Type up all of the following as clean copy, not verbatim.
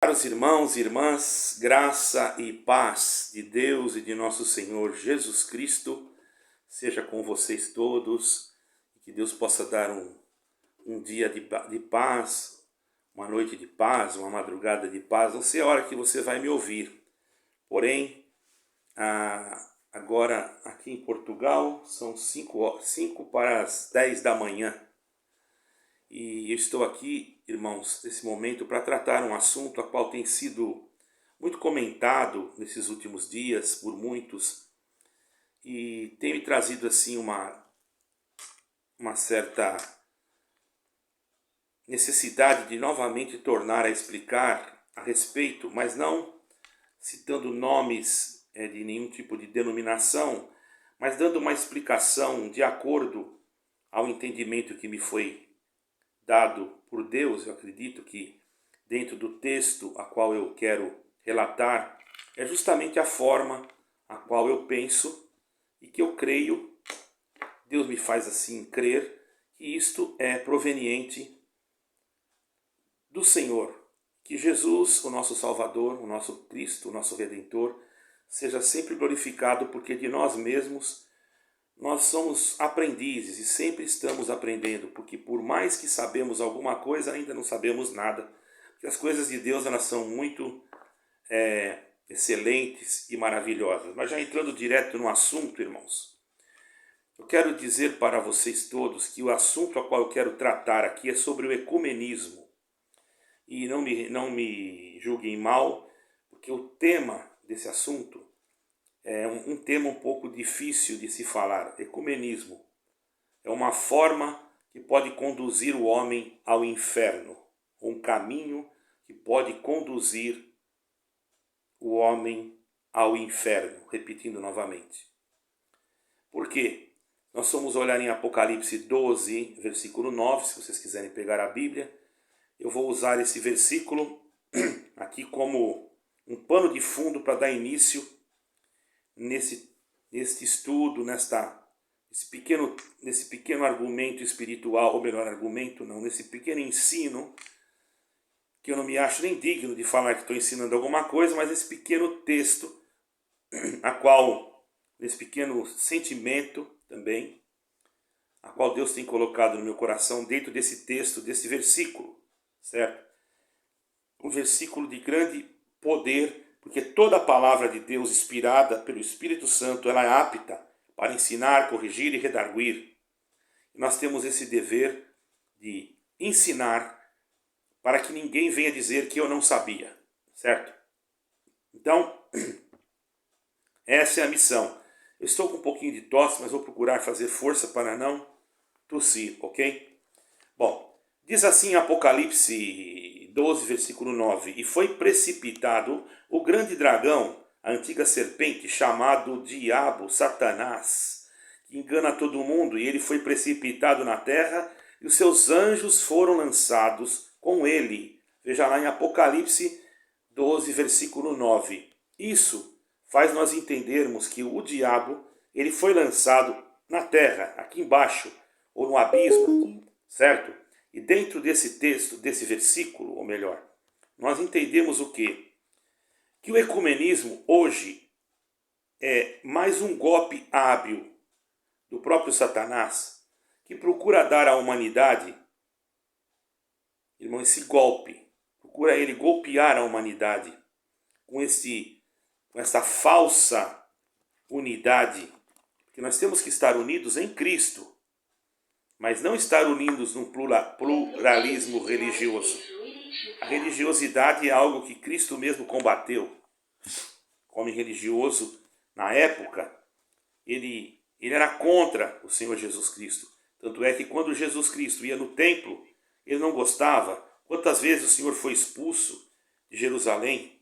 Caros irmãos e irmãs, graça e paz de Deus e de nosso Senhor Jesus Cristo seja com vocês todos, e que Deus possa dar um dia de paz, uma noite de paz, uma madrugada de paz. Não sei a hora que você vai me ouvir, porém, agora aqui em Portugal são 5 para as 10 da manhã. E eu estou aqui, irmãos, nesse momento para tratar um assunto a qual tem sido muito comentado nesses últimos dias por muitos e tem me trazido assim uma certa necessidade de novamente tornar a explicar a respeito, mas não citando nomes de nenhum tipo de denominação, mas dando uma explicação de acordo ao entendimento que me foi dado por Deus. Eu acredito que dentro do texto a qual eu quero relatar é justamente a forma a qual eu penso e que eu creio, Deus me faz assim crer, que isto é proveniente do Senhor. Que Jesus, o nosso Salvador, o nosso Cristo, o nosso Redentor, seja sempre glorificado, porque de nós mesmos nós somos aprendizes e sempre estamos aprendendo, porque por mais que sabemos alguma coisa, ainda não sabemos nada. Porque as coisas de Deus, elas são muito excelentes e maravilhosas. Mas já entrando direto no assunto, irmãos, eu quero dizer para vocês todos que o assunto a qual eu quero tratar aqui é sobre o ecumenismo. E não me julguem mal, porque o tema desse assunto é um tema um pouco difícil de se falar. Ecumenismo é uma forma que pode conduzir o homem ao inferno, um caminho que pode conduzir o homem ao inferno. Repetindo novamente. Por quê? Nós vamos olhar em Apocalipse 12, versículo 9, se vocês quiserem pegar a Bíblia. Eu vou usar esse versículo aqui como um pano de fundo para dar início nesse estudo, nesse pequeno argumento espiritual, ou melhor, argumento não, nesse pequeno ensino, que eu não me acho nem digno de falar que estou ensinando alguma coisa, mas esse pequeno texto, nesse pequeno sentimento também, a qual Deus tem colocado no meu coração dentro desse texto, desse versículo, certo? Um versículo de grande poder, porque toda a palavra de Deus inspirada pelo Espírito Santo, ela é apta para ensinar, corrigir e redarguir. E nós temos esse dever de ensinar para que ninguém venha dizer que eu não sabia, certo? Então, essa é a missão. Eu estou com um pouquinho de tosse, mas vou procurar fazer força para não tossir, ok? Bom, diz assim Apocalipse 12, versículo 9: E foi precipitado o grande dragão, a antiga serpente, chamado Diabo, Satanás, que engana todo mundo, e ele foi precipitado na terra, e os seus anjos foram lançados com ele. Veja lá em Apocalipse 12, versículo 9. Isso faz nós entendermos que o diabo, ele foi lançado na terra, aqui embaixo, ou no abismo, certo? E dentro desse texto, desse versículo, ou melhor, nós entendemos o quê? Que o ecumenismo hoje é mais um golpe hábil do próprio Satanás, que procura dar à humanidade, irmão, esse golpe, procura ele golpear a humanidade com essa falsa unidade, porque nós temos que estar unidos em Cristo, mas não estar unidos num pluralismo religioso. A religiosidade é algo que Cristo mesmo combateu. O homem religioso, na época, ele era contra o Senhor Jesus Cristo. Tanto é que quando Jesus Cristo ia no templo, ele não gostava. Quantas vezes o Senhor foi expulso de Jerusalém?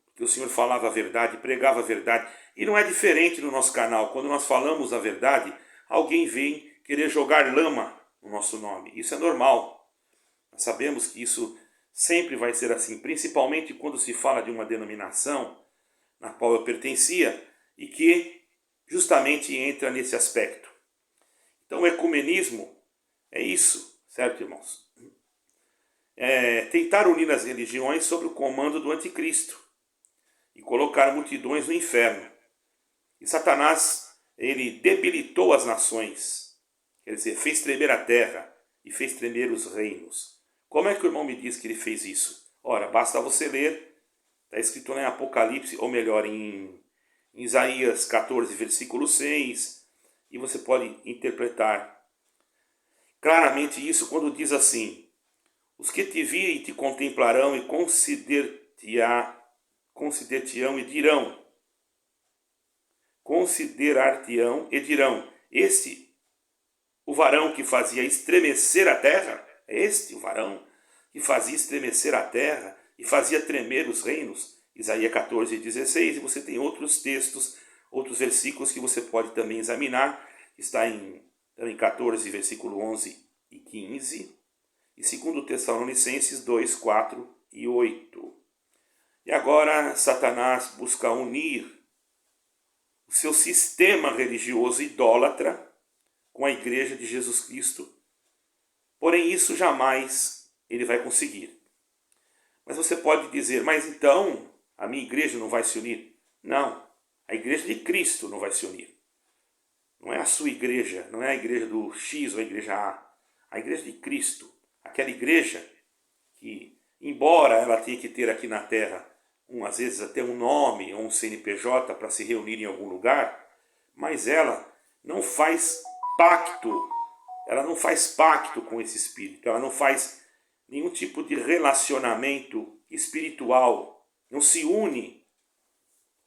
Porque o Senhor falava a verdade, pregava a verdade. E não é diferente no nosso canal. Quando nós falamos a verdade, alguém vem querer jogar lama no nosso nome. Isso é normal. Nós sabemos que isso sempre vai ser assim, principalmente quando se fala de uma denominação na qual eu pertencia e que justamente entra nesse aspecto. Então o ecumenismo é isso, certo, irmãos? tentar unir as religiões sob o comando do anticristo e colocar multidões no inferno. E Satanás, ele debilitou as nações, quer dizer, fez tremer a terra e fez tremer os reinos. Como é que o irmão me diz que ele fez isso? Ora, basta você ler, está escrito lá em Apocalipse, ou melhor, em Isaías 14, versículo 6, e você pode interpretar claramente isso quando diz assim: os que te virem te contemplarão e considerar-te-ão e dirão, este o varão que fazia estremecer a terra, o varão que fazia estremecer a terra e fazia tremer os reinos. Isaías 14, 16, e você tem outros textos, outros versículos que você pode também examinar, está em 14, versículo 11 e 15, e 2 Tessalonicenses 2, 4 e 8. E agora Satanás busca unir o seu sistema religioso idólatra com a igreja de Jesus Cristo, porém isso jamais ele vai conseguir. Mas você pode dizer, mas então a minha igreja não vai se unir? Não, a igreja de Cristo não vai se unir. Não é a sua igreja, não é a igreja do X ou a igreja A igreja de Cristo, aquela igreja que, embora ela tenha que ter aqui na terra, às vezes até um nome ou um CNPJ para se reunir em algum lugar, mas ela não faz pacto com esse espírito, ela não faz nenhum tipo de relacionamento espiritual, não se une.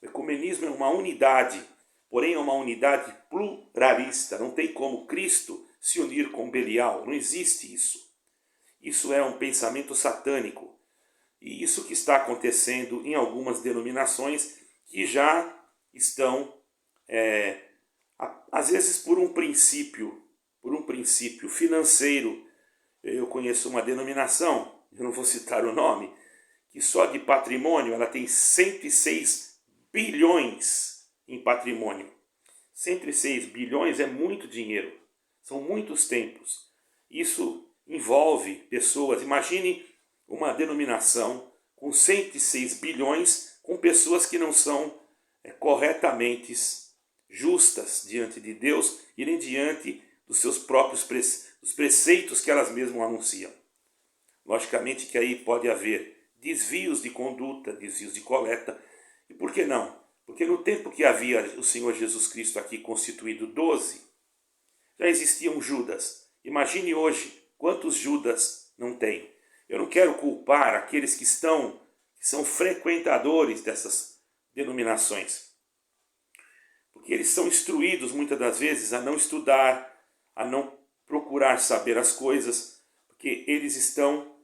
O ecumenismo é uma unidade, porém é uma unidade pluralista, não tem como Cristo se unir com Belial, não existe isso. Isso é um pensamento satânico, e isso que está acontecendo em algumas denominações que já estão, às vezes por um princípio financeiro. Eu conheço uma denominação, eu não vou citar o nome, que só de patrimônio ela tem 106 bilhões em patrimônio. 106 bilhões é muito dinheiro, são muitos templos. Isso envolve pessoas, imagine uma denominação com 106 bilhões com pessoas que não são corretamente justas diante de Deus e nem diante dos seus próprios dos preceitos que elas mesmas anunciam. Logicamente que aí pode haver desvios de conduta, desvios de coleta. E por que não? Porque no tempo que havia o Senhor Jesus Cristo aqui constituído 12, já existiam Judas. Imagine hoje quantos Judas não tem. Eu não quero culpar aqueles que são frequentadores dessas denominações, porque eles são instruídos muitas das vezes a não estudar, a não procurar saber as coisas, porque eles estão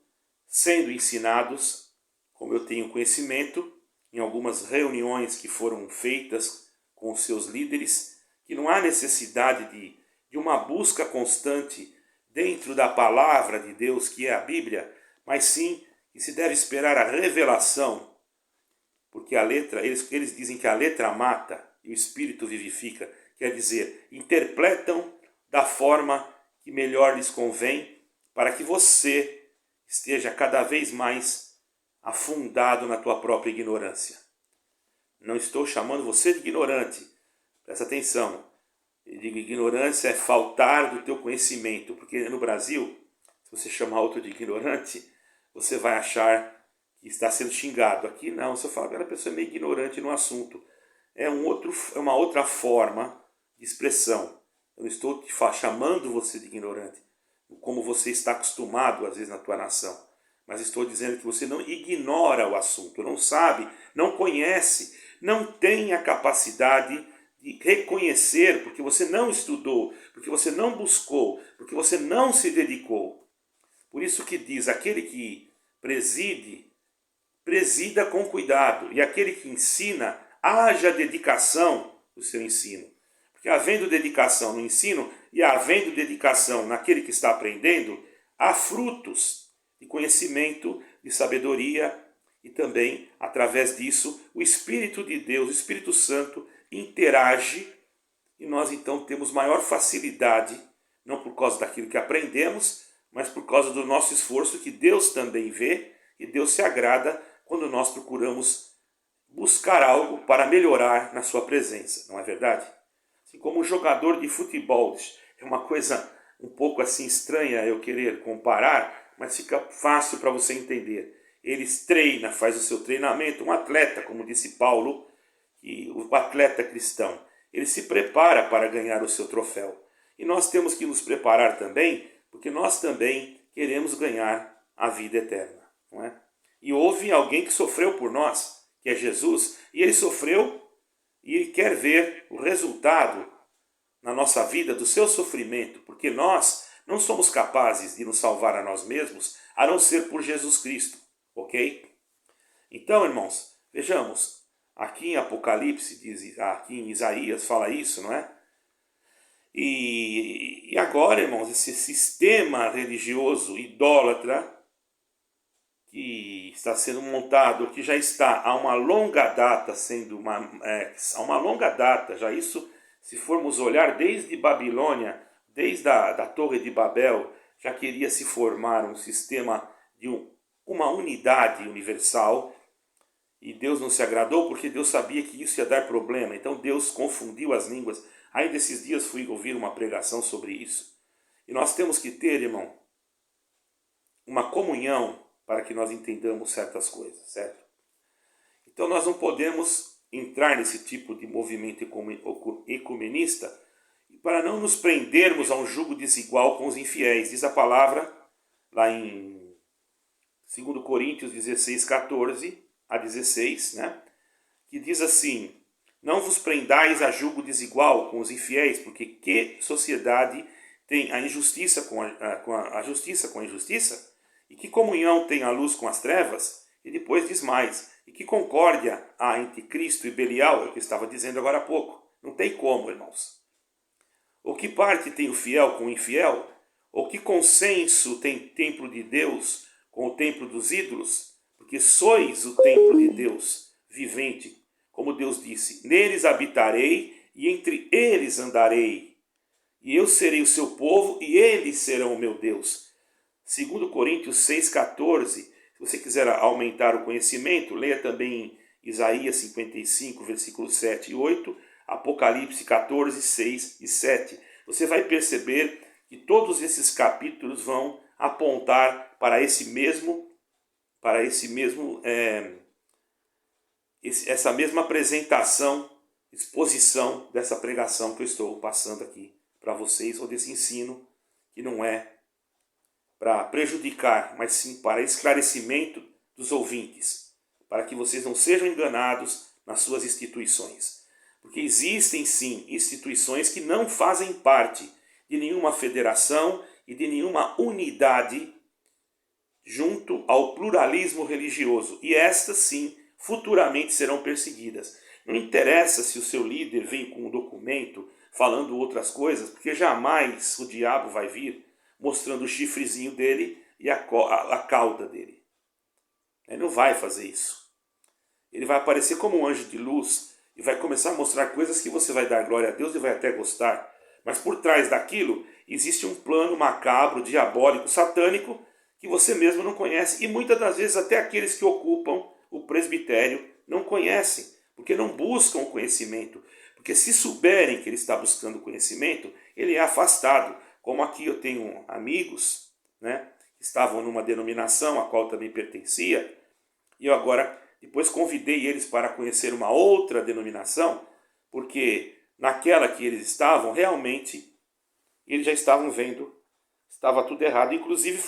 sendo ensinados, como eu tenho conhecimento, em algumas reuniões que foram feitas com os seus líderes, que não há necessidade de uma busca constante dentro da palavra de Deus, que é a Bíblia, mas sim que se deve esperar a revelação, porque a letra, eles dizem que a letra mata e o espírito vivifica, quer dizer, interpretam da forma que melhor lhes convém, para que você esteja cada vez mais afundado na tua própria ignorância. Não estou chamando você de ignorante, presta atenção. Eu digo, ignorância é faltar do teu conhecimento, porque no Brasil, se você chamar outro de ignorante, você vai achar que está sendo xingado. Aqui não, você fala que aquela pessoa é meio ignorante no assunto. É uma outra forma de expressão. Eu não estou te chamando você de ignorante, como você está acostumado às vezes na tua nação. Mas estou dizendo que você não ignora o assunto, não sabe, não conhece, não tem a capacidade de reconhecer, porque você não estudou, porque você não buscou, porque você não se dedicou. Por isso que diz, aquele que presida com cuidado, e aquele que ensina, haja dedicação no seu ensino. Porque havendo dedicação no ensino e havendo dedicação naquele que está aprendendo, há frutos de conhecimento, de sabedoria, e também, através disso, o Espírito de Deus, o Espírito Santo, interage, e nós então temos maior facilidade, não por causa daquilo que aprendemos, mas por causa do nosso esforço que Deus também vê e Deus se agrada quando nós procuramos buscar algo para melhorar na sua presença, não é verdade? Assim como um jogador de futebol, é uma coisa um pouco assim estranha eu querer comparar, mas fica fácil para você entender. Ele treina, faz o seu treinamento, um atleta, como disse Paulo, e o atleta cristão, ele se prepara para ganhar o seu troféu. E nós temos que nos preparar também, porque nós também queremos ganhar a vida eterna, não é? E houve alguém que sofreu por nós, que é Jesus, e ele sofreu e ele quer ver o resultado na nossa vida do seu sofrimento, porque nós não somos capazes de nos salvar a nós mesmos, a não ser por Jesus Cristo, ok? Então, irmãos, vejamos, aqui em Apocalipse, aqui em Isaías fala isso, não é? E agora, irmãos, esse sistema religioso idólatra que está sendo montado, que já está há uma longa data há uma longa data, já isso, se formos olhar desde Babilônia, desde a Torre de Babel, já queria se formar um sistema de uma unidade universal, e Deus não se agradou porque Deus sabia que isso ia dar problema, então Deus confundiu as línguas. Ainda esses dias fui ouvir uma pregação sobre isso. E nós temos que ter, irmão, uma comunhão para que nós entendamos certas coisas, certo? Então nós não podemos entrar nesse tipo de movimento ecumenista para não nos prendermos a um jugo desigual com os infiéis. Diz a palavra lá em 2 Coríntios 16, 14 a 16, né? Que diz assim: não vos prendais a jugo desigual com os infiéis, porque que sociedade tem a injustiça com a justiça com a injustiça? E que comunhão tem a luz com as trevas? E depois diz mais: e que concórdia há entre Cristo e Belial? É o que eu estava dizendo agora há pouco. Não tem como, irmãos. Ou que parte tem o fiel com o infiel? Ou que consenso tem o templo de Deus com o templo dos ídolos? Porque sois o templo de Deus vivente. Como Deus disse, neles habitarei e entre eles andarei. E eu serei o seu povo e eles serão o meu Deus. 2 Coríntios 6,14. Se você quiser aumentar o conhecimento, leia também Isaías 55, versículos 7 e 8, Apocalipse 14, 6 e 7. Você vai perceber que todos esses capítulos vão apontar para essa mesma apresentação, exposição dessa pregação que eu estou passando aqui para vocês, ou desse ensino que não é para prejudicar, mas sim para esclarecimento dos ouvintes, para que vocês não sejam enganados nas suas instituições. Porque existem sim instituições que não fazem parte de nenhuma federação e de nenhuma unidade junto ao pluralismo religioso, e estas sim futuramente serão perseguidas. Não interessa se o seu líder vem com um documento falando outras coisas, porque jamais o diabo vai vir mostrando o chifrezinho dele e a cauda dele. Ele não vai fazer isso. Ele vai aparecer como um anjo de luz e vai começar a mostrar coisas que você vai dar glória a Deus e vai até gostar. Mas por trás daquilo existe um plano macabro, diabólico, satânico, que você mesmo não conhece. E muitas das vezes até aqueles que ocupam o presbitério não conhecem, porque não buscam o conhecimento. Porque se souberem que ele está buscando conhecimento, ele é afastado. Como aqui eu tenho amigos, né, que estavam numa denominação a qual também pertencia, e eu agora depois convidei eles para conhecer uma outra denominação, porque naquela que eles estavam, realmente, eles já estavam vendo, estava tudo errado. Inclusive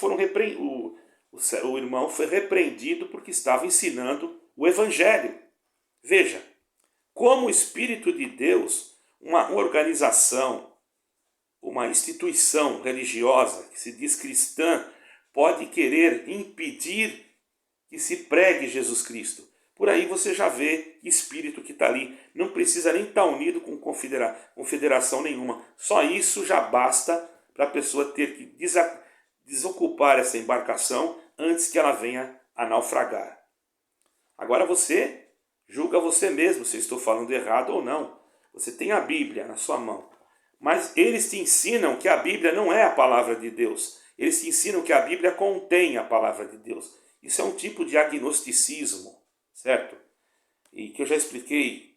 o irmão foi repreendido porque estava ensinando o Evangelho. Veja, como o Espírito de Deus, uma organização, uma instituição religiosa que se diz cristã, pode querer impedir que se pregue Jesus Cristo. Por aí você já vê que espírito que está ali não precisa nem estar unido com confederação nenhuma. Só isso já basta para a pessoa ter que desocupar essa embarcação antes que ela venha a naufragar. Agora você julga você mesmo se eu estou falando errado ou não. Você tem a Bíblia na sua mão. Mas eles te ensinam que a Bíblia não é a palavra de Deus. Eles te ensinam que a Bíblia contém a palavra de Deus. Isso é um tipo de agnosticismo, certo? E que eu já expliquei.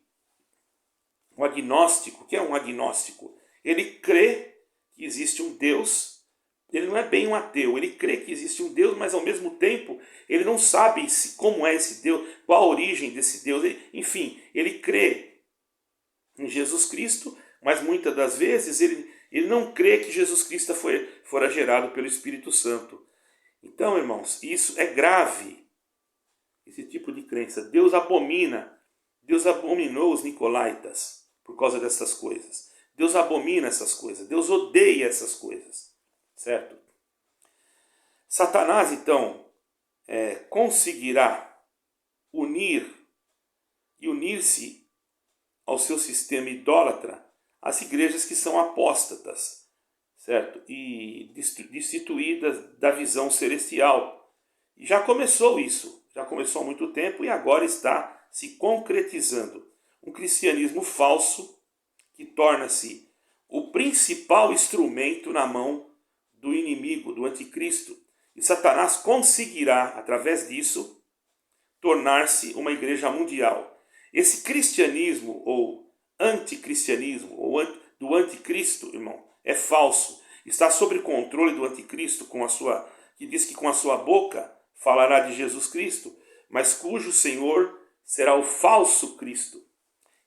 Um agnóstico, o que é um agnóstico? Ele crê que existe um Deus, ele não é bem um ateu, ele crê que existe um Deus, mas ao mesmo tempo ele não sabe como é esse Deus, qual a origem desse Deus, enfim, ele crê em Jesus Cristo, mas muitas das vezes ele não crê que Jesus Cristo fora gerado pelo Espírito Santo. Então, irmãos, isso é grave, esse tipo de crença. Deus abominou os nicolaítas por causa dessas coisas. Deus abomina essas coisas, Deus odeia essas coisas, certo? Satanás, então, conseguirá unir-se ao seu sistema idólatra as igrejas que são apóstatas, certo? E destituídas da visão celestial. E já começou isso, já começou há muito tempo e agora está se concretizando. Um cristianismo falso que torna-se o principal instrumento na mão do inimigo, do anticristo. E Satanás conseguirá, através disso, tornar-se uma igreja mundial. Esse cristianismo, ou anticristianismo, ou do anticristo, irmão, é falso. Está sob controle do anticristo, que diz que com a sua boca falará de Jesus Cristo, mas cujo Senhor será o falso Cristo.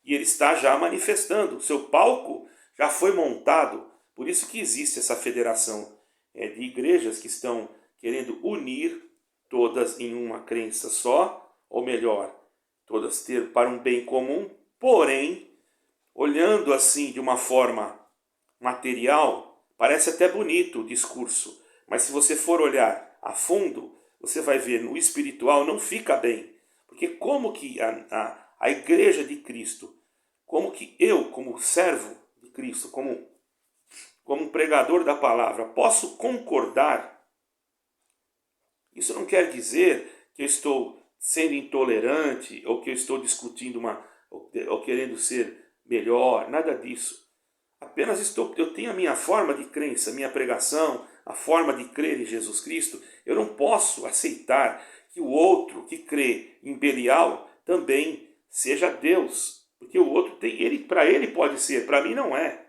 E ele está já manifestando, o seu palco já foi montado. Por isso que existe essa federação de igrejas que estão querendo unir todas em uma crença só, ou melhor, todas ter para um bem comum, porém, olhando assim de uma forma material, parece até bonito o discurso, mas se você for olhar a fundo, você vai ver no espiritual não fica bem. Porque como que a igreja de Cristo, como que eu, como servo de Cristo, como pregador da palavra, posso concordar? Isso não quer dizer que eu estou sendo intolerante ou que eu estou discutindo ou querendo ser melhor, nada disso. Apenas eu tenho a minha forma de crença, minha pregação, a forma de crer em Jesus Cristo. Eu não posso aceitar que o outro que crê em Belial também seja Deus, porque o outro para ele pode ser, para mim não é.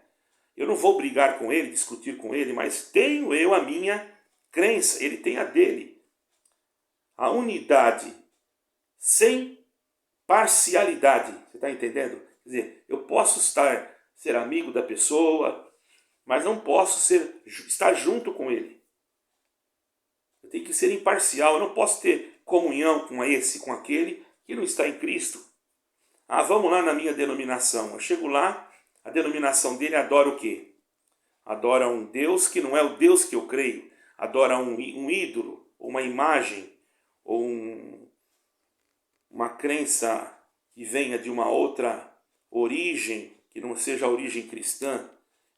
Eu não vou brigar com ele, discutir com ele, mas tenho eu a minha crença, ele tem a dele. A unidade sem parcialidade, você está entendendo? Quer dizer, eu posso ser amigo da pessoa, mas não posso estar junto com ele. Eu tenho que ser imparcial, eu não posso ter comunhão com esse, com aquele que não está em Cristo. Ah, vamos lá na minha denominação. Eu chego lá, a denominação dele adora o quê? Adora um Deus que não é o Deus que eu creio. Adora um ídolo, uma imagem, ou uma crença que venha de uma outra origem, que não seja a origem cristã.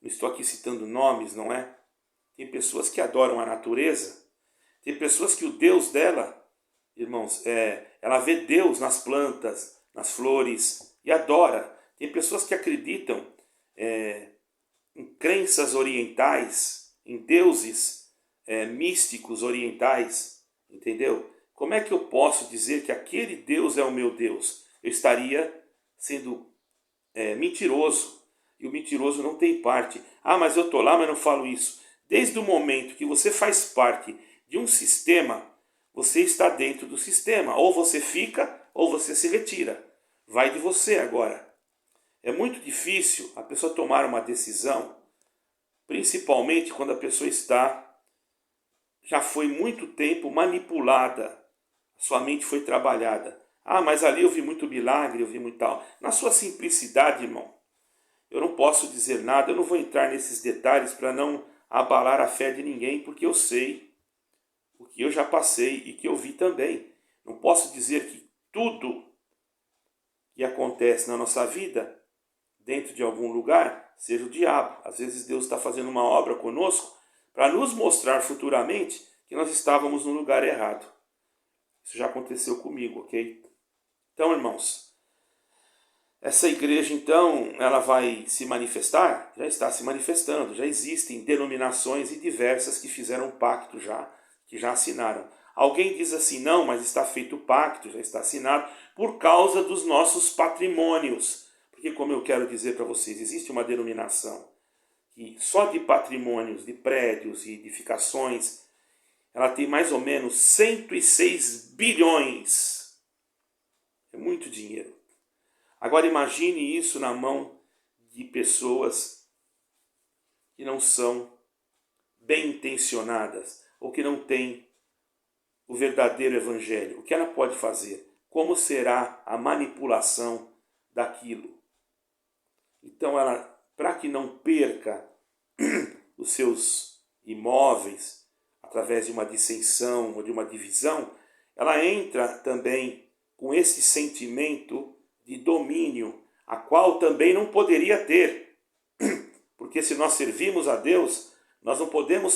Não estou aqui citando nomes, não é? Tem pessoas que adoram a natureza. Tem pessoas que o Deus dela, irmãos, ela vê Deus nas plantas, nas flores e adora. Tem pessoas que acreditam em crenças orientais, em deuses místicos orientais, entendeu? Como é que eu posso dizer que aquele Deus é o meu Deus? Eu estaria sendo mentiroso. E o mentiroso não tem parte. Ah, mas eu estou lá, mas não falo isso. Desde o momento que você faz parte de um sistema, você está dentro do sistema. Ou você fica, ou você se retira. Vai de você agora. É muito difícil a pessoa tomar uma decisão, principalmente quando a pessoa já foi muito tempo manipulada. Sua mente foi trabalhada. Ah, mas ali eu vi muito milagre, eu vi muito tal. Na sua simplicidade, irmão, eu não posso dizer nada, eu não vou entrar nesses detalhes para não abalar a fé de ninguém, porque eu sei o que eu já passei e que eu vi também. Não posso dizer que tudo que acontece na nossa vida, dentro de algum lugar, seja o diabo. Às vezes Deus está fazendo uma obra conosco para nos mostrar futuramente que nós estávamos no lugar errado. Isso já aconteceu comigo, ok? Então, irmãos, Essa igreja, então, ela vai se manifestar? Já está se manifestando, já existem denominações e diversas que fizeram pacto já, que já assinaram. Alguém diz assim, não, mas está feito o pacto, já está assinado, por causa dos nossos patrimônios. Porque, como eu quero dizer para vocês, existe uma denominação que só de patrimônios, de prédios e edificações, ela tem mais ou menos 106 bilhões. É muito dinheiro. Agora imagine isso na mão de pessoas que não são bem intencionadas ou que não têm o verdadeiro evangelho. O que ela pode fazer? Como será a manipulação daquilo? Então ela, para que não perca os seus imóveis através de uma dissensão ou de uma divisão, ela entra também com esse sentimento de domínio, a qual também não poderia ter. Porque se nós servimos a Deus, nós não podemos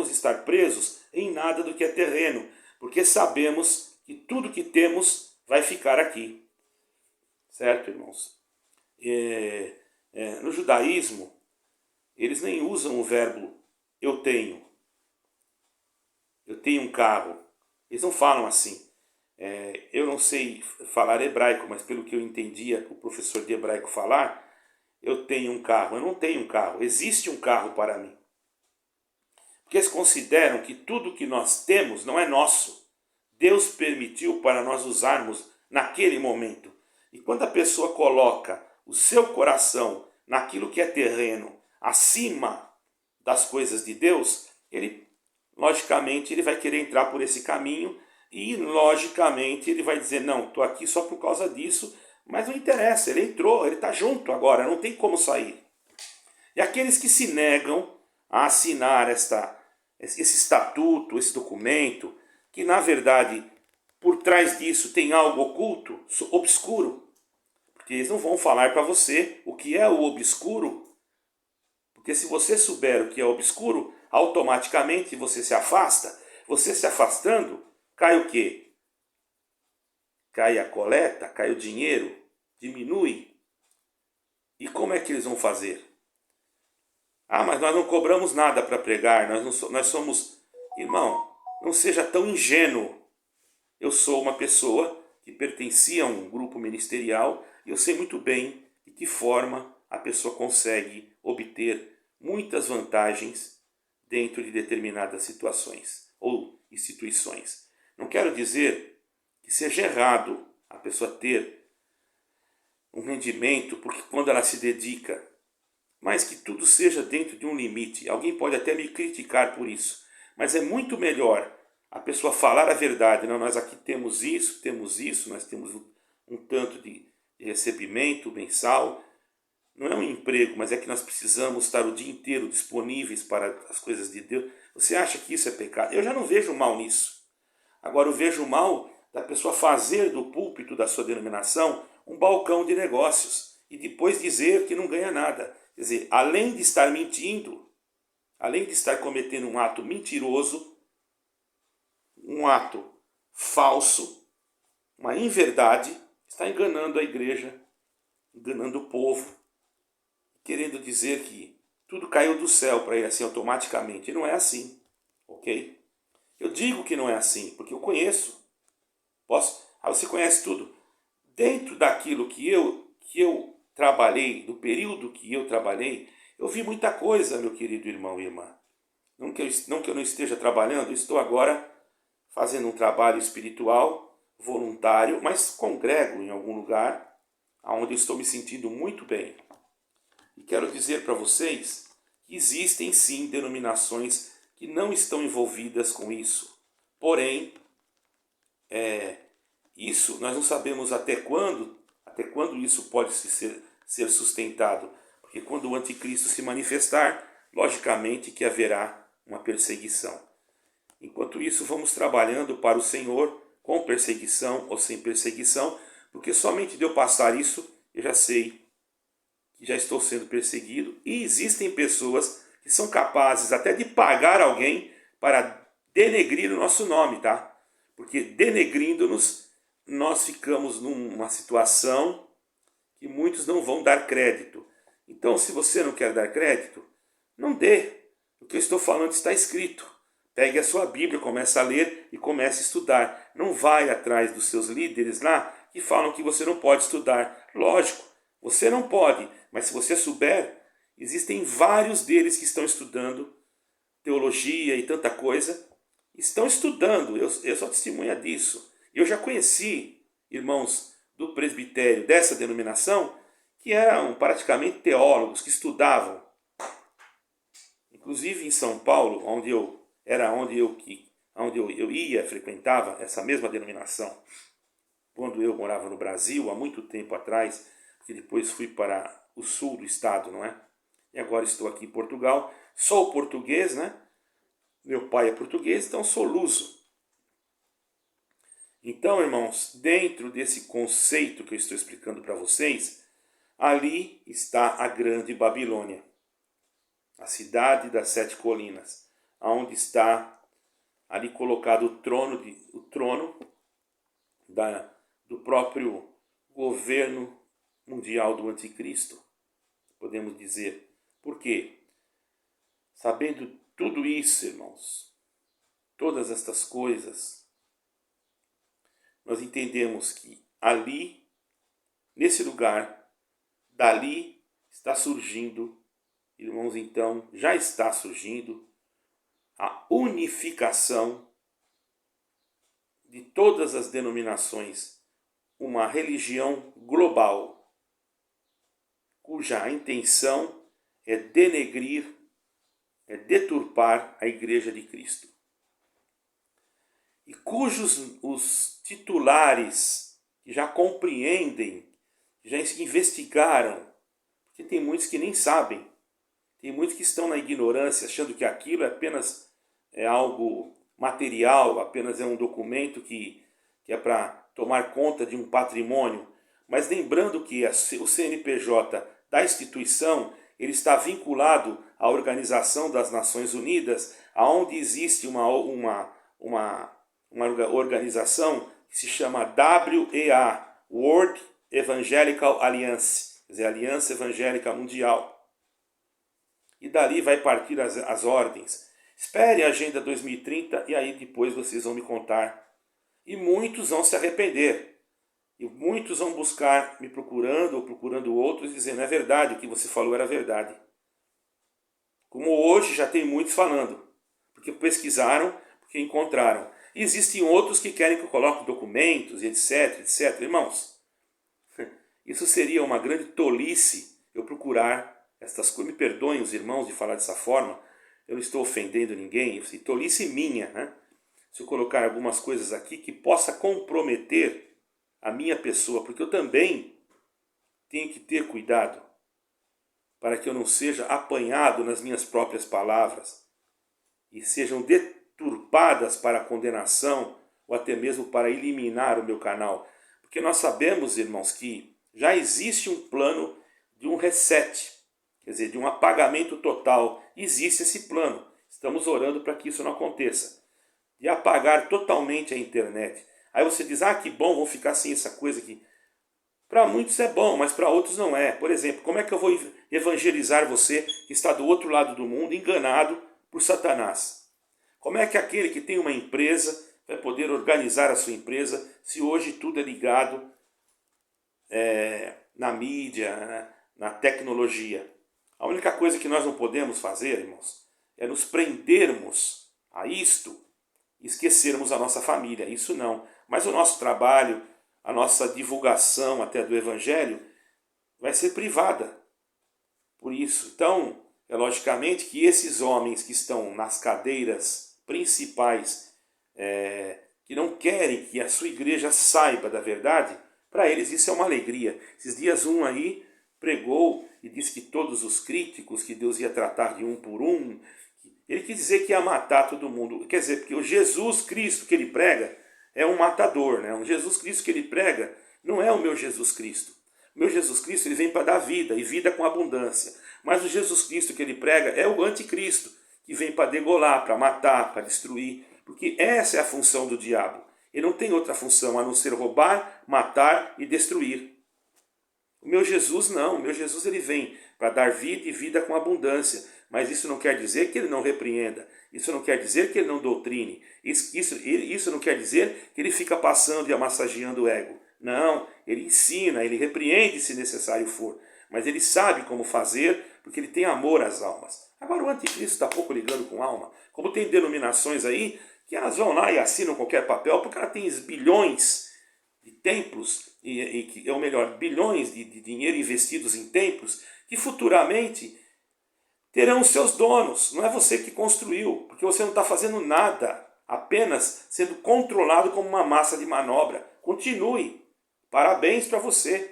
estar presos em nada do que é terreno, porque sabemos que tudo que temos vai ficar aqui. Certo, irmãos? No judaísmo, eles nem usam o verbo eu tenho um carro. Eles não falam assim. Eu não sei falar hebraico, mas pelo que eu entendia o professor de hebraico falar, eu tenho um carro. Eu não tenho um carro. Existe um carro para mim. Porque eles consideram que tudo que nós temos não é nosso. Deus permitiu para nós usarmos naquele momento. E quando a pessoa coloca o seu coração naquilo que é terreno, acima das coisas de Deus, logicamente, ele vai querer entrar por esse caminho e, logicamente, ele vai dizer, não, estou aqui só por causa disso, mas não interessa, ele entrou, ele está junto agora, não tem como sair. E aqueles que se negam a assinar esse estatuto, esse documento, que, na verdade, por trás disso tem algo oculto, obscuro, porque eles não vão falar para você o que é o obscuro, porque se você souber o que é obscuro, automaticamente você se afasta. Você se afastando, cai o quê? Cai a coleta, cai o dinheiro, diminui. E como é que eles vão fazer? Ah, mas nós não cobramos nada para pregar, nós somos... Irmão, não seja tão ingênuo. Eu sou uma pessoa que pertencia a um grupo ministerial e eu sei muito bem de que forma a pessoa consegue obter muitas vantagens dentro de determinadas situações ou instituições. Não quero dizer que seja errado a pessoa ter um rendimento, porque quando ela se dedica, mas que tudo seja dentro de um limite. Alguém pode até me criticar por isso, mas é muito melhor a pessoa falar a verdade. Não, nós aqui temos isso, nós temos um tanto de recebimento mensal. Não é um emprego, mas é que nós precisamos estar o dia inteiro disponíveis para as coisas de Deus. Você acha que isso é pecado? Eu já não vejo mal nisso. Agora eu vejo mal da pessoa fazer do púlpito da sua denominação um balcão de negócios e depois dizer que não ganha nada. Quer dizer, além de estar mentindo, além de estar cometendo um ato mentiroso, um ato falso, uma inverdade, está enganando a igreja, enganando o povo, querendo dizer que tudo caiu do céu para ele assim automaticamente. E não é assim, ok? Eu digo que não é assim, porque eu conheço. Você conhece tudo. Dentro daquilo que eu trabalhei, do período que eu trabalhei, eu vi muita coisa, meu querido irmão e irmã. Não que eu não esteja trabalhando, estou agora fazendo um trabalho espiritual, voluntário, mas congrego em algum lugar onde estou me sentindo muito bem. E quero dizer para vocês que existem sim denominações que não estão envolvidas com isso. Porém, isso nós não sabemos até quando isso pode ser sustentado. Porque quando o anticristo se manifestar, logicamente que haverá uma perseguição. Enquanto isso, vamos trabalhando para o Senhor, com perseguição ou sem perseguição, porque somente de eu passar isso, eu já sei que já estou sendo perseguido, e existem pessoas que são capazes até de pagar alguém para denegrir o nosso nome, tá? Porque denegrindo-nos, nós ficamos numa situação que muitos não vão dar crédito. Então, se você não quer dar crédito, não dê. O que eu estou falando está escrito. Pegue a sua Bíblia, comece a ler e comece a estudar. Não vai atrás dos seus líderes lá que falam que você não pode estudar. Lógico, você não pode, mas se você souber, existem vários deles que estão estudando teologia e tanta coisa. Estão estudando, eu sou testemunha disso. Eu já conheci irmãos do presbitério dessa denominação que eram praticamente teólogos, que estudavam. Inclusive em São Paulo, onde eu ia, frequentava essa mesma denominação, quando eu morava no Brasil, há muito tempo atrás, que depois fui para o sul do estado, não é? E agora estou aqui em Portugal, sou português, né? Meu pai é português, então sou luso. Então, irmãos, dentro desse conceito que eu estou explicando para vocês, ali está a grande Babilônia, a cidade das 7 colinas, onde está ali colocado o trono do próprio governo mundial do anticristo, podemos dizer. Por quê? Sabendo tudo isso, irmãos, todas estas coisas, nós entendemos que ali, nesse lugar, dali está surgindo, irmãos, então, já está surgindo a unificação de todas as denominações, uma religião global, cuja intenção é denegrir, é deturpar a Igreja de Cristo. E cujos os titulares que já compreendem, já investigaram, porque tem muitos que nem sabem, tem muitos que estão na ignorância, achando que aquilo apenas é algo material, apenas é um documento que é para tomar conta de um patrimônio. Mas lembrando que o CNPJ da instituição, ele está vinculado à Organização das Nações Unidas, onde existe uma organização que se chama WEA, World Evangelical Alliance, quer dizer, Aliança Evangélica Mundial. E dali vai partir as ordens. Espere a Agenda 2030 e aí depois vocês vão me contar. E muitos vão se arrepender. E muitos vão buscar me procurando ou procurando outros dizendo, é verdade, o que você falou era verdade. Como hoje já tem muitos falando. Porque pesquisaram, porque encontraram. E existem outros que querem que eu coloque documentos e etc, etc. Irmãos, isso seria uma grande tolice eu procurar estas coisas. Me perdoem os irmãos de falar dessa forma, eu não estou ofendendo ninguém, tolice minha, né? Se eu colocar algumas coisas aqui que possa comprometer a minha pessoa, porque eu também tenho que ter cuidado para que eu não seja apanhado nas minhas próprias palavras e sejam deturpadas para a condenação ou até mesmo para eliminar o meu canal. Porque nós sabemos, irmãos, que já existe um plano de um reset, quer dizer, de um apagamento total. Existe esse plano. Estamos orando para que isso não aconteça. De apagar totalmente a internet. Aí você diz, que bom, vou ficar sem essa coisa aqui. Para muitos é bom, mas para outros não é. Por exemplo, como é que eu vou evangelizar você que está do outro lado do mundo, enganado por Satanás? Como é que aquele que tem uma empresa vai poder organizar a sua empresa se hoje tudo é ligado na mídia, na tecnologia? A única coisa que nós não podemos fazer, irmãos, é nos prendermos a isto e esquecermos a nossa família. Isso não. Mas o nosso trabalho, a nossa divulgação até do Evangelho vai ser privada. Por isso, então, é logicamente que esses homens que estão nas cadeiras principais, que não querem que a sua igreja saiba da verdade, para eles isso é uma alegria. Esses dias um aí pregou e disse que todos os críticos, que Deus ia tratar de um por um, ele quis dizer que ia matar todo mundo. Quer dizer, porque o Jesus Cristo que ele prega é um matador, né? O Jesus Cristo que ele prega não é o meu Jesus Cristo. O meu Jesus Cristo ele vem para dar vida, e vida com abundância. Mas o Jesus Cristo que ele prega é o anticristo, que vem para degolar, para matar, para destruir. Porque essa é a função do diabo. Ele não tem outra função a não ser roubar, matar e destruir. O meu Jesus não. O meu Jesus ele vem para dar vida e vida com abundância. Mas isso não quer dizer que ele não repreenda. Isso não quer dizer que ele não doutrine. Isso não quer dizer que ele fica passando e massageando o ego. Não, ele ensina, ele repreende se necessário for. Mas ele sabe como fazer, porque ele tem amor às almas. Agora o anticristo está pouco ligando com alma. Como tem denominações aí, que elas vão lá e assinam qualquer papel, porque ela tem bilhões de templos, ou melhor, bilhões de dinheiro investidos em templos, que futuramente terão os seus donos. Não é você que construiu, porque você não está fazendo nada, apenas sendo controlado como uma massa de manobra. Continue. Parabéns para você.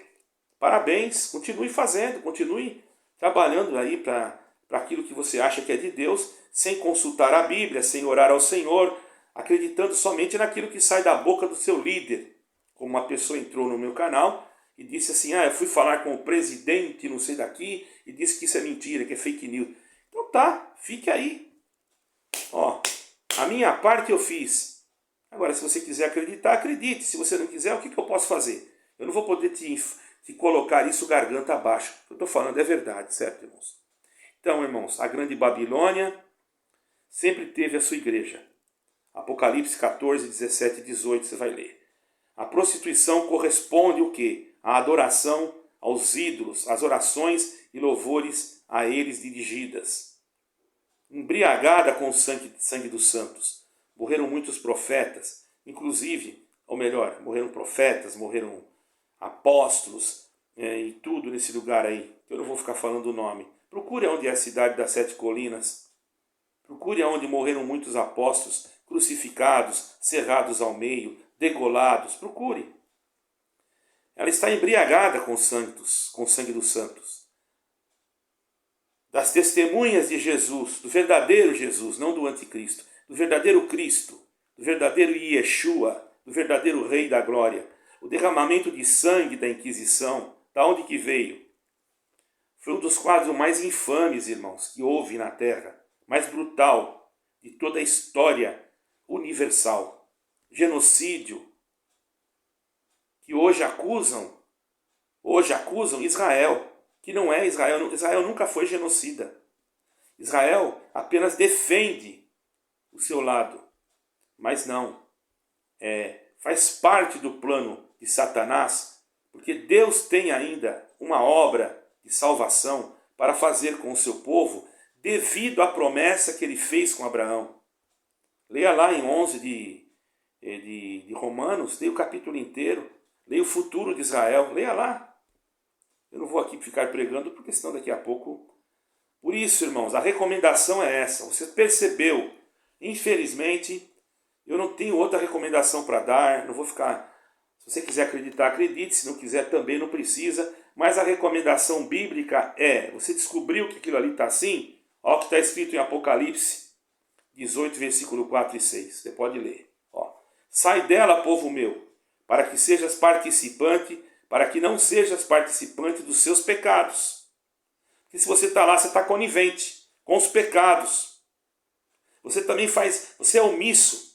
Parabéns. Continue fazendo, continue trabalhando aí para aquilo que você acha que é de Deus, sem consultar a Bíblia, sem orar ao Senhor, acreditando somente naquilo que sai da boca do seu líder. Como uma pessoa entrou no meu canal e disse assim, eu fui falar com o presidente não sei daqui e disse que isso é mentira, que é fake news. Então tá, fique aí. Ó, a minha parte eu fiz. Agora, se você quiser acreditar, acredite. Se você não quiser, o que eu posso fazer? Eu não vou poder te colocar isso garganta abaixo. O que eu estou falando é verdade, certo, irmãos? Então, irmãos, a grande Babilônia sempre teve a sua igreja. Apocalipse 14, 17 e 18, você vai ler. A prostituição corresponde o quê? A adoração aos ídolos, às orações e louvores a eles dirigidas. Embriagada com o sangue dos santos. Morreram muitos profetas, inclusive, ou melhor, morreram profetas, morreram apóstolos, e tudo nesse lugar aí. Eu não vou ficar falando o nome. Procure onde é a cidade das 7 colinas. Procure onde morreram muitos apóstolos, crucificados, cerrados ao meio, degolados. Procure. Ela está embriagada com o sangue dos santos. Das testemunhas de Jesus, do verdadeiro Jesus, não do anticristo, do verdadeiro Cristo, do verdadeiro Yeshua, do verdadeiro Rei da Glória. O derramamento de sangue da Inquisição, da onde que veio? Foi um dos quadros mais infames, irmãos, que houve na Terra, mais brutal de toda a história universal. Genocídio, que hoje acusam Israel, que não é Israel. Israel nunca foi genocida. Israel apenas defende o seu lado, mas não. Faz parte do plano de Satanás, porque Deus tem ainda uma obra de salvação para fazer com o seu povo, devido à promessa que ele fez com Abraão. Leia lá em 11 de Romanos, leia o capítulo inteiro, leia o futuro de Israel, leia lá. Eu não vou aqui ficar pregando, porque senão daqui a pouco... Por isso, irmãos, a recomendação é essa. Você percebeu? Infelizmente, eu não tenho outra recomendação para dar, não vou ficar... Se você quiser acreditar, acredite, se não quiser também não precisa, mas a recomendação bíblica você descobriu que aquilo ali está assim? Olha o que está escrito em Apocalipse 18, versículo 4 e 6, você pode ler. Sai dela, povo meu, para que sejas participante, para que não sejas participante dos seus pecados. Porque se você está lá, você está conivente com os pecados. Você também você é omisso.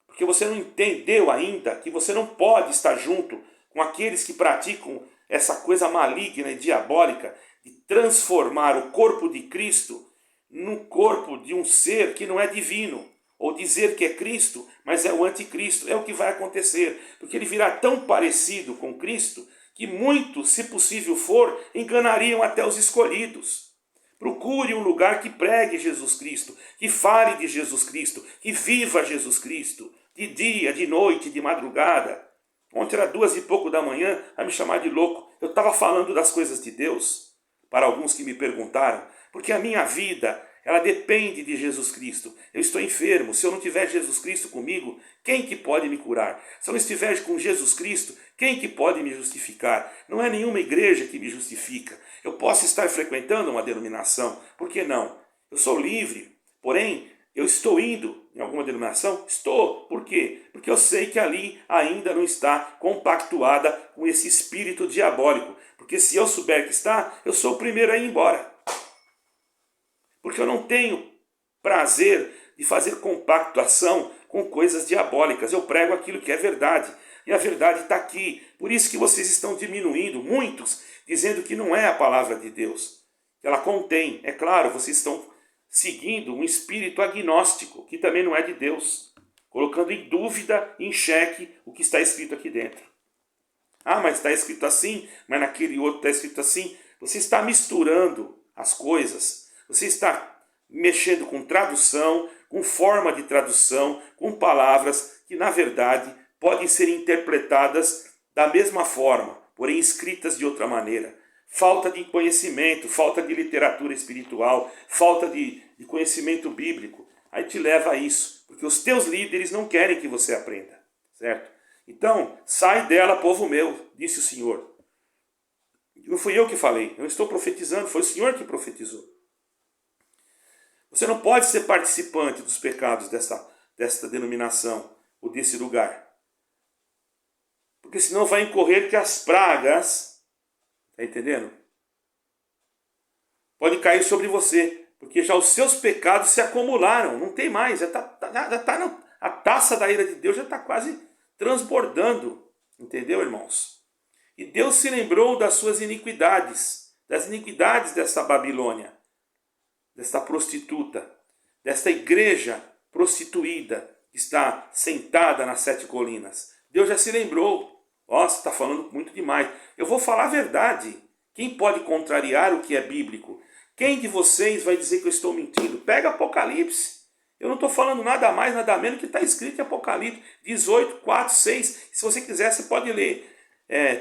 Porque você não entendeu ainda que você não pode estar junto com aqueles que praticam essa coisa maligna e diabólica de transformar o corpo de Cristo no corpo de um ser que não é divino. Ou dizer que é Cristo, mas é o anticristo. É o que vai acontecer. Porque ele virá tão parecido com Cristo que muitos, se possível for, enganariam até os escolhidos. Procure um lugar que pregue Jesus Cristo, que fale de Jesus Cristo, que viva Jesus Cristo, de dia, de noite, de madrugada. Ontem era 2 e pouco da manhã, a me chamar de louco. Eu estava falando das coisas de Deus, para alguns que me perguntaram, porque a minha vida, ela depende de Jesus Cristo. Eu estou enfermo, se eu não tiver Jesus Cristo comigo, quem que pode me curar? Se eu não estiver com Jesus Cristo, quem que pode me justificar? Não é nenhuma igreja que me justifica. Eu posso estar frequentando uma denominação, por que não? Eu sou livre, porém, eu estou indo em alguma denominação? Estou. Por quê? Porque eu sei que ali ainda não está compactuada com esse espírito diabólico. Porque se eu souber que está, eu sou o primeiro a ir embora. Porque eu não tenho prazer de fazer compactuação com coisas diabólicas. Eu prego aquilo que é verdade. E a verdade está aqui. Por isso que vocês estão diminuindo, muitos, dizendo que não é a palavra de Deus. Ela contém, é claro, vocês estão seguindo um espírito agnóstico, que também não é de Deus, colocando em dúvida, em xeque, o que está escrito aqui dentro. Ah, mas está escrito assim, mas naquele outro está escrito assim. Você está misturando as coisas, você está mexendo com tradução, com forma de tradução, com palavras que, na verdade, podem ser interpretadas da mesma forma, porém escritas de outra maneira. Falta de conhecimento, falta de literatura espiritual, falta de conhecimento bíblico. Aí te leva a isso, porque os teus líderes não querem que você aprenda, certo? Então, sai dela, povo meu, disse o Senhor. Não fui eu que falei, eu estou profetizando, foi o Senhor que profetizou. Você não pode ser participante dos pecados desta denominação ou desse lugar. Porque senão vai incorrer que as pragas, está entendendo? Pode cair sobre você, porque já os seus pecados se acumularam, não tem mais, a taça da ira de Deus já está quase transbordando, entendeu, irmãos? E Deus se lembrou das suas iniquidades, das iniquidades dessa Babilônia, desta prostituta, desta igreja prostituída que está sentada nas 7 colinas. Deus já se lembrou. Nossa, está falando muito demais. Eu vou falar a verdade. Quem pode contrariar o que é bíblico? Quem de vocês vai dizer que eu estou mentindo? Pega Apocalipse. Eu não estou falando nada mais, nada menos que está escrito em Apocalipse 18, 4, 6. Se você quiser, você pode ler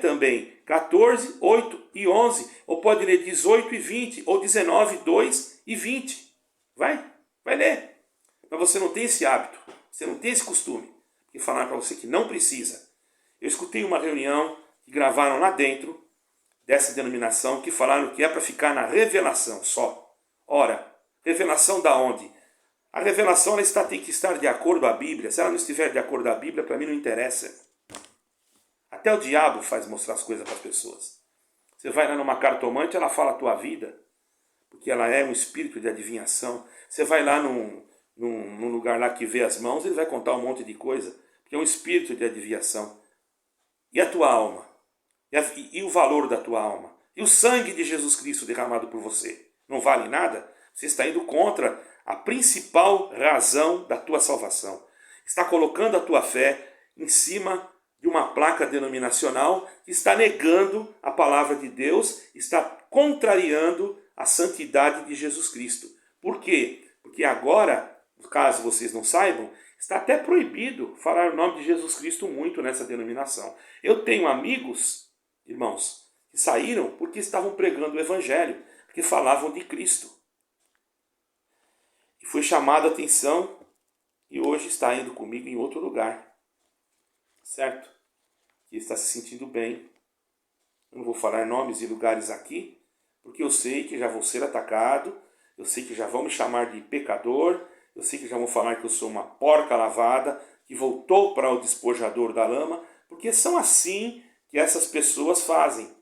também 14, 8 e 11. Ou pode ler 18 e 20. Ou 19, 2 e 20. Vai ler. Mas você não tem esse hábito. Você não tem esse costume. E falar para você que não precisa. Eu escutei uma reunião que gravaram lá dentro dessa denominação que falaram que é para ficar na revelação só. Ora, revelação da onde? A revelação tem que estar de acordo à Bíblia. Se ela não estiver de acordo à Bíblia, para mim não interessa. Até o diabo faz mostrar as coisas para as pessoas. Você vai lá numa cartomante, ela fala a tua vida, porque ela é um espírito de adivinhação. Você vai lá num lugar lá que vê as mãos, ele vai contar um monte de coisa, porque é um espírito de adivinhação. E a tua alma? E o valor da tua alma? E o sangue de Jesus Cristo derramado por você? Não vale nada? Você está indo contra a principal razão da tua salvação. Está colocando a tua fé em cima de uma placa denominacional que está negando a palavra de Deus, está contrariando a santidade de Jesus Cristo. Por quê? Porque agora, caso vocês não saibam, está até proibido falar o nome de Jesus Cristo muito nessa denominação. Eu tenho amigos, irmãos, que saíram porque estavam pregando o Evangelho, porque falavam de Cristo. E foi chamado a atenção e hoje está indo comigo em outro lugar. Certo? Que está se sentindo bem. Eu não vou falar nomes e lugares aqui, porque eu sei que já vou ser atacado, eu sei que já vão me chamar de pecador, eu sei que já vão falar que eu sou uma porca lavada, que voltou para o despojador da lama, porque são assim que essas pessoas fazem.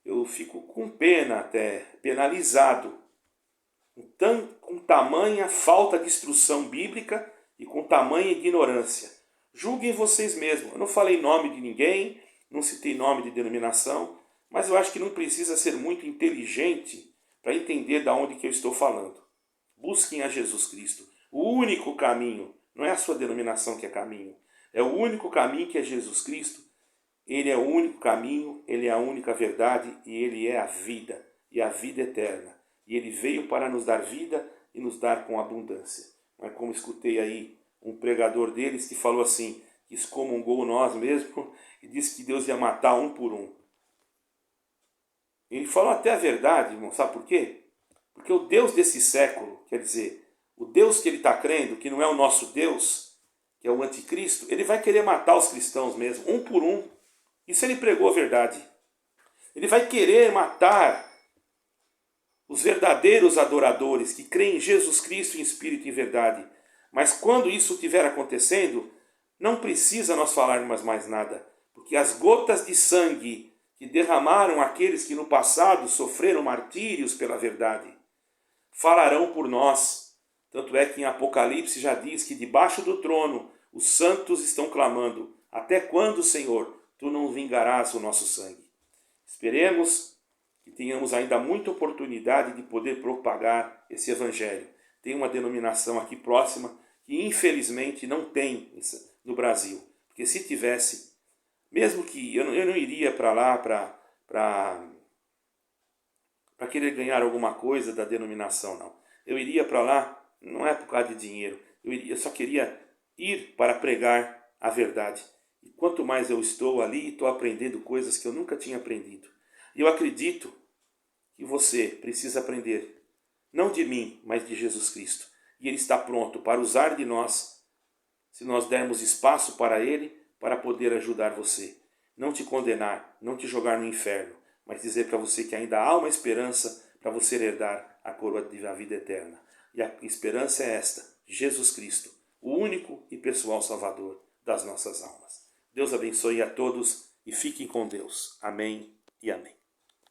Eu fico com pena até, penalizado, com tamanha falta de instrução bíblica e com tamanha ignorância. Julguem vocês mesmos. Eu não falei nome de ninguém, não citei nome de denominação, mas eu acho que não precisa ser muito inteligente para entender de onde que eu estou falando. Busquem a Jesus Cristo. O único caminho, não é a sua denominação que é caminho, é o único caminho que é Jesus Cristo. Ele é o único caminho, ele é a única verdade e ele é a vida, e a vida eterna. E ele veio para nos dar vida e nos dar com abundância. Mas como escutei aí um pregador deles que falou assim, que excomungou nós mesmo e disse que Deus ia matar um por um. Ele falou até a verdade, irmão, sabe por quê? Porque o Deus desse século, quer dizer, o Deus que ele está crendo, que não é o nosso Deus, que é o anticristo, ele vai querer matar os cristãos mesmo, um por um. Isso ele pregou a verdade. Ele vai querer matar os verdadeiros adoradores que creem em Jesus Cristo em espírito e em verdade. Mas quando isso estiver acontecendo, não precisa nós falarmos mais nada, porque as gotas de sangue que derramaram aqueles que no passado sofreram martírios pela verdade, falarão por nós, Tanto é que em Apocalipse já diz que debaixo do trono os santos estão clamando: até quando, Senhor, tu não vingarás o nosso sangue? Esperemos que tenhamos ainda muita oportunidade de poder propagar esse evangelho. Tem uma denominação aqui próxima que infelizmente não tem no Brasil, porque se tivesse, mesmo que eu não iria para lá para querer ganhar alguma coisa da denominação, não. Eu iria para lá, não é por causa de dinheiro, eu só queria ir para pregar a verdade. E quanto mais eu estou ali, estou aprendendo coisas que eu nunca tinha aprendido. E eu acredito que você precisa aprender, não de mim, mas de Jesus Cristo. E Ele está pronto para usar de nós, se nós dermos espaço para Ele, para poder ajudar você. Não te condenar, não te jogar no inferno, mas dizer para você que ainda há uma esperança para você herdar a coroa da vida eterna. E a esperança é esta: Jesus Cristo, o único e pessoal Salvador das nossas almas. Deus abençoe a todos e fiquem com Deus. Amém e amém.